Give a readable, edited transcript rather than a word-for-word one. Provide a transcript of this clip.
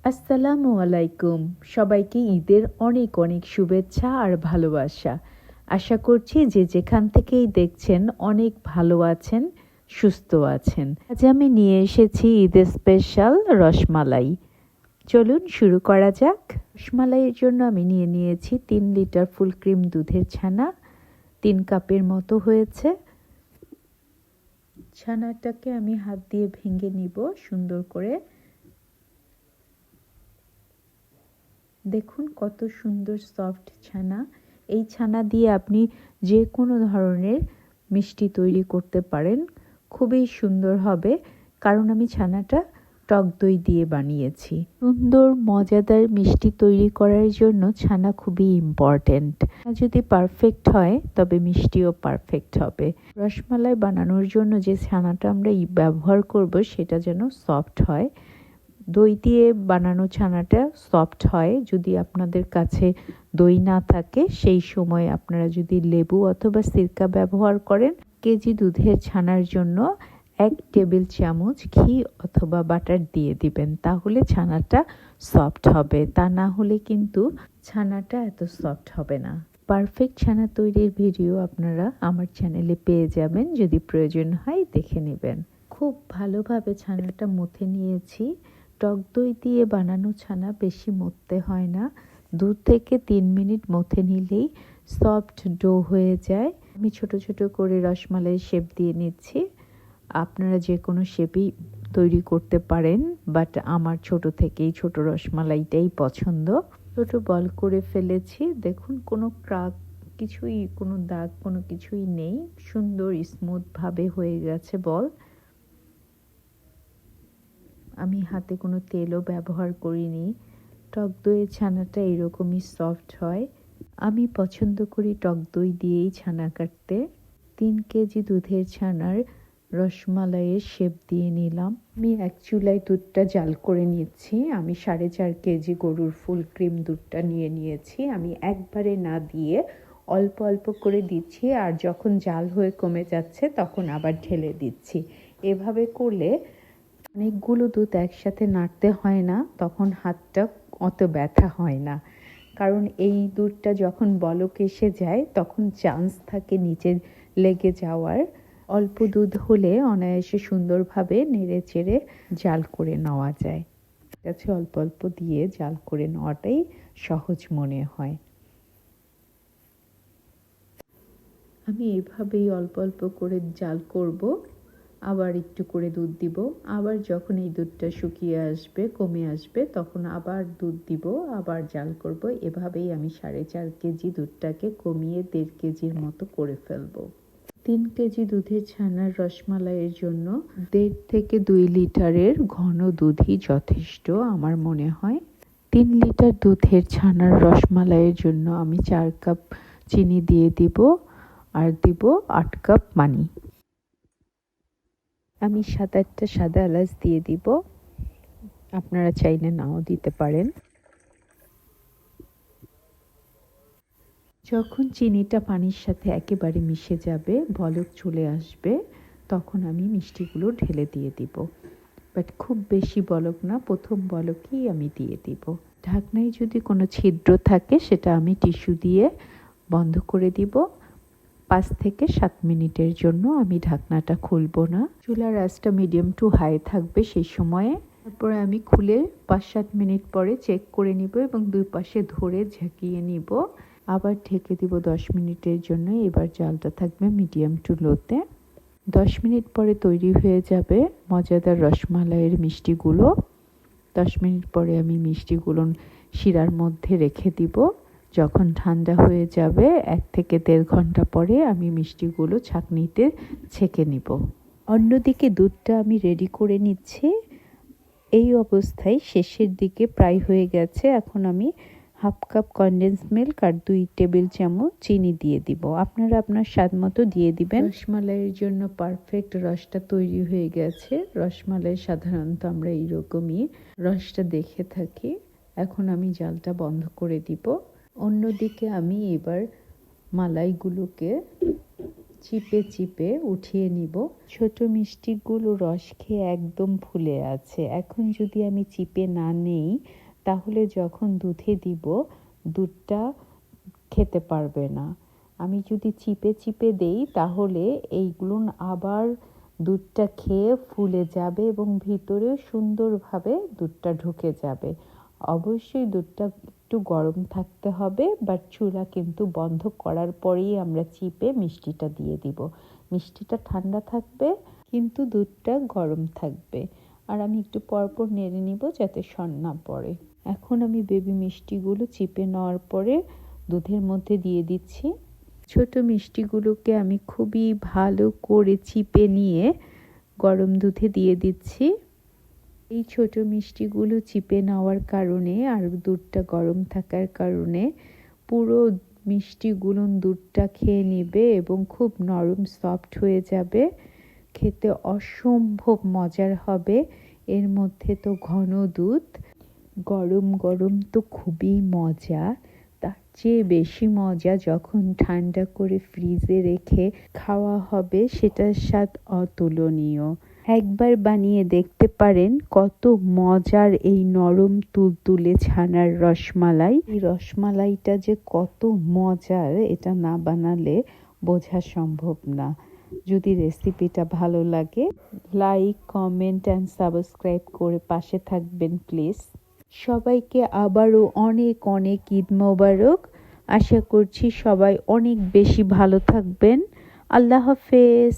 আসসালামু আলাইকুম। সবাইকে ঈদের অনেক অনেক শুভেচ্ছা আর ভালোবাসা। আশা করছি যে যেখান থেকেই দেখছেন অনেক ভালো আছেন, সুস্থ আছেন। আজ আমি নিয়ে এসেছি ঈদের স্পেশাল রসমালাই। চলুন শুরু করা যাক। রসমালাইয়ের জন্য আমি নিয়ে নিয়েছি 3 লিটার ফুল ক্রিম দুধের ছানা। 3 কাপের মতো হয়েছে। ছানাটাকে আমি হাত দিয়ে ভেঙে নিব সুন্দর করে। দেখুন কত সুন্দর সফট ছানা। এই ছানা দিয়ে আপনি যে কোনো ধরনের মিষ্টি তৈরি করতে পারেন, খুবই সুন্দর হবে, কারণ আমি ছানাটা টক দই দিয়ে বানিয়েছি। সুন্দর মজাদার মিষ্টি তৈরি করার জন্য ছানা খুবই ইম্পর্ট্যান্ট। যদি পারফেক্ট হয় তবে মিষ্টিও পারফেক্ট হবে। রসমালাই বানানোর জন্য যে ছানাটা আমরা ব্যবহার করব সেটা যেন সফট হয়। দই দিয়ে বানানো ছানাটা সফট হয়। যদি আপনাদের কাছে দই না থাকে সেই সময় আপনারা যদি লেবু অথবা সিরকা ব্যবহার করেন। কেজি দুধের ছানার জন্য 1 টেবিল চামচ ঘি অথবা বাটার দিয়ে দিবেন, তাহলে ছানাটা সফট হবে। তা না হলে কিন্তু ছানাটা এত সফট হবে না। পারফেক্ট ছানা তৈরির ভিডিও আপনারা আমার চ্যানেলে পেয়ে যাবেন, যদি প্রয়োজন হয় দেখে নেবেন। খুব ভালোভাবে ছানাটা মথে নিয়েছি। টক দই দিয়ে বানানো ছানা বেশি মথতে হয় না, 2 থেকে 3 মিনিট মথে নিলেই সফট ডো হয়ে যায়। আমি ছোট ছোট করে রসমালাইয়ের শেপ দিয়ে নিচ্ছি। আপনারা যে কোনো শেপই তৈরি করতে পারেন, বাট আমার ছোট থেকেই ছোট রসমালাইটাই পছন্দ। ছোট বল করে ফেলেছি। দেখুন কোনো ক্রাক কিছুই, কোনো দাগ কোনো কিছুই নেই, সুন্দর স্মুথ ভাবে হয়ে গেছে বল। আমি হাতে কোনো তেলও ব্যবহার করিনি। টক দইয়ের ছানাটা এরকমই সফট হয়। আমি পছন্দ করি টক দই দিয়েই ছানা কাটতে। 3 কেজি দুধের ছানার রসমালাইয়ের শেপ দিয়ে নিলাম। আমি এক চুলায় দুধটা জাল করে নিচ্ছি। আমি 4.5 কেজি গরুর ফুল ক্রিম দুধটা নিয়ে নিয়েছি। আমি একবারে না দিয়ে অল্প অল্প করে দিচ্ছি, আর যখন জাল হয়ে কমে যাচ্ছে তখন আবার ঢেলে দিচ্ছি। এভাবে করলে অনেকগুলো দুধ একসাথে নাড়তে হয় না, তখন হাতটা অত ব্যথা হয় না। কারণ এই দুধটা যখন বলক এসে যায় তখন চান্স থাকে নিচে লেগে যাওয়ার। অল্প দুধ হলে অনায়াসে সুন্দরভাবে নেড়ে চেড়ে জাল করে নেওয়া যায়। কাছে অল্প অল্প দিয়ে জাল করে নেওয়াটাই সহজ মনে হয়। আমি এভাবেই অল্প অল্প করে জাল করব, আবার একটু করে দুধ দিব। আবার যখন এই দুধটা শুকিয়ে আসবে, কমে আসবে, তখন আবার দুধ দিব, আবার জাল করব। এভাবেই আমি 4.5 কেজি দুধটাকে কমিয়ে 1.5 কেজির মতো করে ফেলবো। 3 কেজি দুধের ছানার রসমালাইয়ের জন্য 1.5 থেকে 2 লিটারের ঘন দুধই যথেষ্ট আমার মনে হয়। 3 লিটার দুধের ছানার রসমালাইয়ের জন্য আমি 4 কাপ চিনি দিয়ে দিব, আর দিব 8 কাপ পানি। আমি 7-8টা সাদা এলাচ দিয়ে দিব, আপনারা চাইলে নাও দিতে পারেন। যখন চিনিটা পানির সাথে একেবারে মিশে যাবে, বলক চলে আসবে, তখন আমি মিষ্টিগুলো ঢেলে দিয়ে দিব। বাট খুব বেশি বলক না, প্রথম বলকেই আমি দিয়ে দিব। ঢাকনায় যদি কোনো ছিদ্র থাকে সেটা আমি টিস্যু দিয়ে বন্ধ করে দিব। 5 থেকে 7 মিনিটের জন্য আমি ঢাকনাটা খুলব না। চুলার আঁচটা মিডিয়াম টু হাই থাকবে সেই সময়ে। তারপরে আমি খুলে 5-7 মিনিট পরে চেক করে নিব এবং 2 পাশে ধরে ঝাঁকিয়ে নিব। আবার ঢেকে দিব 10 মিনিটের জন্য। এবার জালটা থাকবে মিডিয়াম টু লোতে। 10 মিনিট পরে তৈরি হয়ে যাবে মজাদার রসমালাইয়ের মিষ্টিগুলো। 10 মিনিট পরে আমি মিষ্টিগুলো শিরার মধ্যে রেখে দিব। যখন ঠান্ডা হয়ে যাবে 1 থেকে 1.5 ঘন্টা পরে আমি মিষ্টিগুলো ছাঁকনিতে ছেঁকে নিব। অন্যদিকে দুধটা আমি রেডি করে নিচ্ছি। এই অবস্থায় শেষের দিকে প্রায় হয়ে গেছে। এখন আমি 1/2 কাপ কনডেন্স মিল্ক আর 2 টেবিল চামচ চিনি দিয়ে দিব। আপনারা আপনার স্বাদ মতো দিয়ে দিবেন। রসমালাইয়ের জন্য পারফেক্ট রসটা তৈরি হয়ে গেছে। রসমালাই সাধারণত আমরা এইরকমই রসটা দেখে থাকি। এখন আমি জালটা বন্ধ করে দিব। অন্যদিকে আমি এবার মালাইগুলোকে চিপে চিপে উঠিয়ে নিব। ছোট মিষ্টিগুলো রস খেয়ে একদম ফুলে আছে। এখন যদি আমি চিপে না নেই তাহলে যখন দুধে দিব দুধটা খেতে পারবে না। আমি যদি চিপে চিপে দেই তাহলে এইগুলো আবার দুধটা খেয়ে ফুলে যাবে এবং ভিতরে সুন্দরভাবে দুধটা ঢুকে যাবে। অবশ্যই দুধটা একটু গরম থাকতে হবে, বাট চুলা কিন্তু বন্ধ করার পরেই আমরা চিপে মিষ্টিটা দিয়ে দিব। মিষ্টিটা ঠান্ডা থাকবে কিন্তু দুধটা গরম থাকবে। আর আমি একটু পরপর নেড়ে নিব যাতে সর না পড়ে। এখন আমি বেবি মিষ্টিগুলো চিপে নেওয়ার পরে দুধের মধ্যে দিয়ে দিচ্ছি। ছোট মিষ্টিগুলোকে আমি খুবই ভালো করে চিপে নিয়ে গরম দুধে দিয়ে দিচ্ছি। এই ছোট মিষ্টিগুলো চিপে নেওয়ার কারণে আর দুধটা গরম থাকার কারণে পুরো মিষ্টিগুলো দুধটা খেয়ে নেবে এবং খুব নরম সফট হয়ে যাবে। খেতে অসম্ভব মজার হবে। এর মধ্যে তো ঘন দুধ, গরম গরম তো খুবই মজা। তার চেয়ে বেশি মজা যখন ঠান্ডা করে ফ্রিজে রেখে খাওয়া হবে, সেটার স্বাদ অতুলনীয়। একবার বানিয়ে দেখতে পারেন কত মজার এই নরম তুলতুলে ছানার রসমালাই। এই রসমালাইটা যে কত মজার এটা না বানালে বোঝা সম্ভব না। যদি রেসিপিটা ভালো লাগে লাইক, কমেন্ট অ্যান্ড সাবস্ক্রাইব করে পাশে থাকবেন প্লিজ। সবাইকে আবারও অনেক অনেক ঈদ মোবারক। আশা করছি সবাই অনেক বেশি ভালো থাকবেন। আল্লাহ হাফেজ।